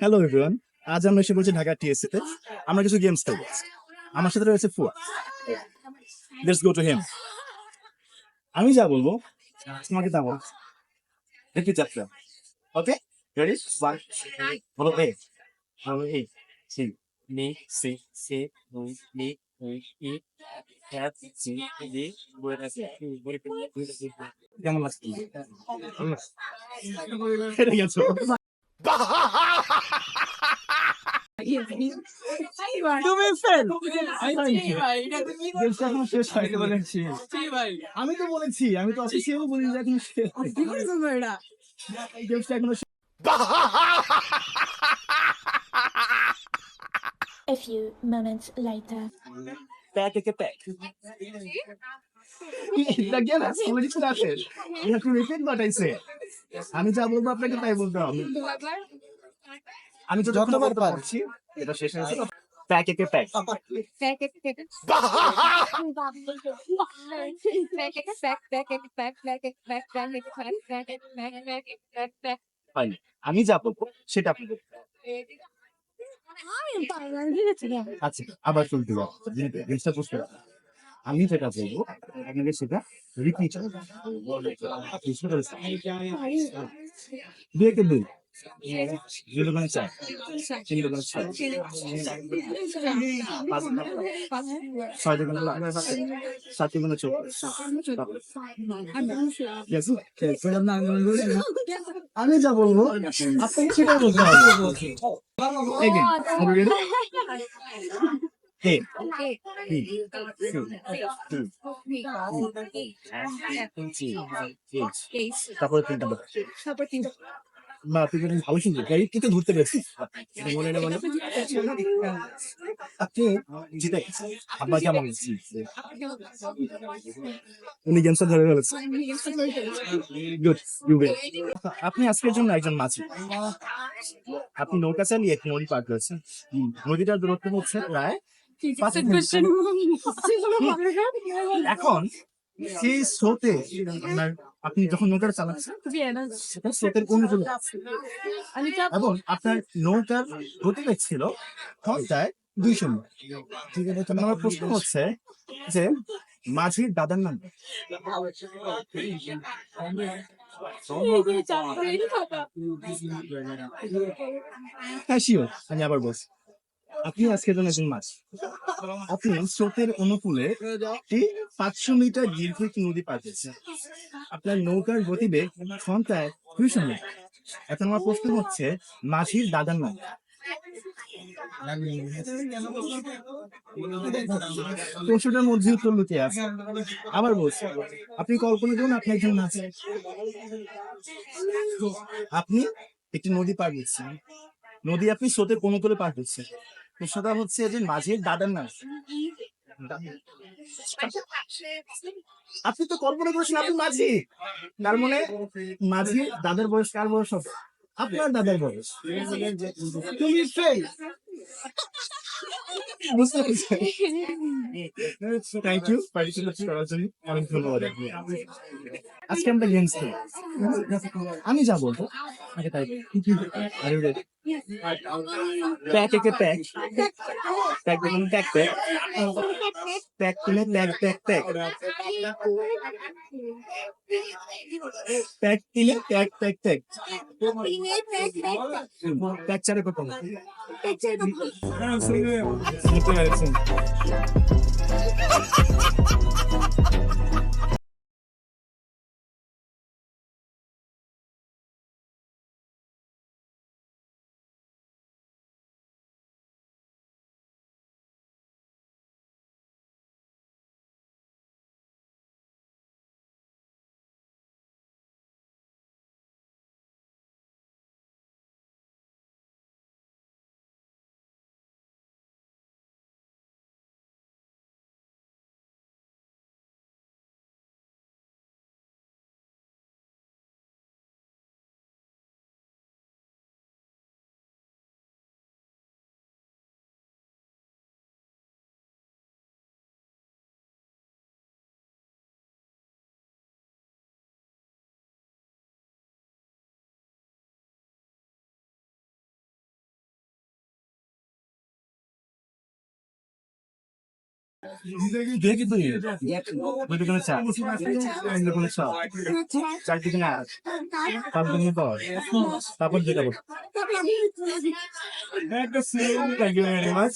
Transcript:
Hello everyone, আজ আমরা এসে বলছি ঢাকা টিএসসি তে আমরা কিছু গেমস খেলবো। আমার সাথে রয়েছে ফুয়া। Let's go to him. আমি যা বলবো তোমাকে তা বলবো। Repeat after. Okay, ready? One, বলো এ, বলো এ, সি, নি, সি, সি, নুই, নি, নুই, ই, এফ, সি, ডি, কেমন লাগছে? হেরে গেছো। তুমি ফেল। গেমসটা এখনো শেষ হয়নি বলেছি। আমি তো বলেছি, আমি তো অফিসিয়ালি বলি যে এখন শেষ। এই গেমসটা এখনো A few moments later. Pack একে pack. The game has already started. You have to repeat what I say. আমি যা বলবো আপনাকে তাই বলতে হবে। আমি তো যতবার পারছি এটা শেষ হয়েছে। প্যাক একে প্যাক। হয়নি। আমি যা বলবো সেটা আপনি বলবেন। আচ্ছা, আবার শুনতে হবে। জিনিসটা বুঝতে হবে। আমি যেটা বলবো আপনাকে সেটা রিপিট আপনি শুনতে পাচ্ছেন। দুই একে দুই, দুই দোকানে চার, তিন দোকানে ছয়, পাঁচ, ছয় দোকানে আট, সাত দোকানে চব্বিশ। Yes, yes. আমি যা বলবো আপনাকে সেটাই বলতে হবে। Again, are you ready? A, B, C, D, E, H, তারপরে তিনটা বার। না, তুই কিন্তু ভালো শুনবি গাড়ি কিন্তু ধরতে পেরেছি মনে না মনে আপনি জিতে গেছেন। আপনার কেমন লাগছে? উনি গেমসটা ধরে ফেলেছে। Good, you win. আপনি আজকের জন্য একজন মাঝি। আপনি নৌকা চালিয়ে একটি নদী পার করেছেন। নদীটার দূরত্ব হচ্ছে প্রায় 5 কিলোমিটার। এখন সেই স্রোতে আপনার আপনি যখন নৌকাটা চালাচ্ছেন সেটা স্রোতের অনুকূলে আছে। এবং আপনার নৌকার গতিবেগ ছিল ঘন্টায় 200 মাইল। তখন আমার প্রশ্ন হচ্ছে যে মাঝির দাদার নাম কি? হ্যাঁ শিওর, আমি আবার বলছি আপনি আজকে জন্য একজন মাছ। আপনি স্রোতের অনুকূলে একটি 500 মিটার দীর্ঘ একটি নদী পার পেয়েছেন। আপনার নৌকার গতিবেগ ঘন্টায় 200 মিটার। এখন আমার প্রশ্ন হচ্ছে মাঝির দাদার নাম কি? প্রশ্নটার মধ্যে উত্তর লুকিয়ে আছে। আবার বলছি আপনি কল্পনা করুন আপনি একজন মাছ, আপনি একটি নদী পার দিচ্ছেন, নদী আপনি স্রোতের অনুকূলে পার দিচ্ছেন। প্রশ্নটা হচ্ছে যে মাঝির দাদার নাম কি? আপনি তো কল্পনা করেছেন আপনি মাঝি, তার মানে মাঝির দাদার বয়স কার বয়স হবে? আপনার দাদার বয়স। তুমি ফেল। বুঝতে পেরেছেন? থ্যাংক ইউ পার্টিসিপেট করার জন্য, অনেক ধন্যবাদ। আজকে আমরা গেমস খেলি। আমি যা বলবো আগে তাই প্যাক একে প্যাক, প্যাক দেখুন প্যাক প্যাক, প্যাক তুলে প্যাক প্যাক প্যাক, প্যাক তিলে প্যাক প্যাক প্যাক, প্যাক চারে কত? বুঝতে পেরেছেন। দেখি তুই দুই দোকানে চা তিন দোকানে চা চার দোকানে আট পাঁচ দোকানে দশ তারপর যেটা বল থ্যাংক ইউ ভেরি মাচ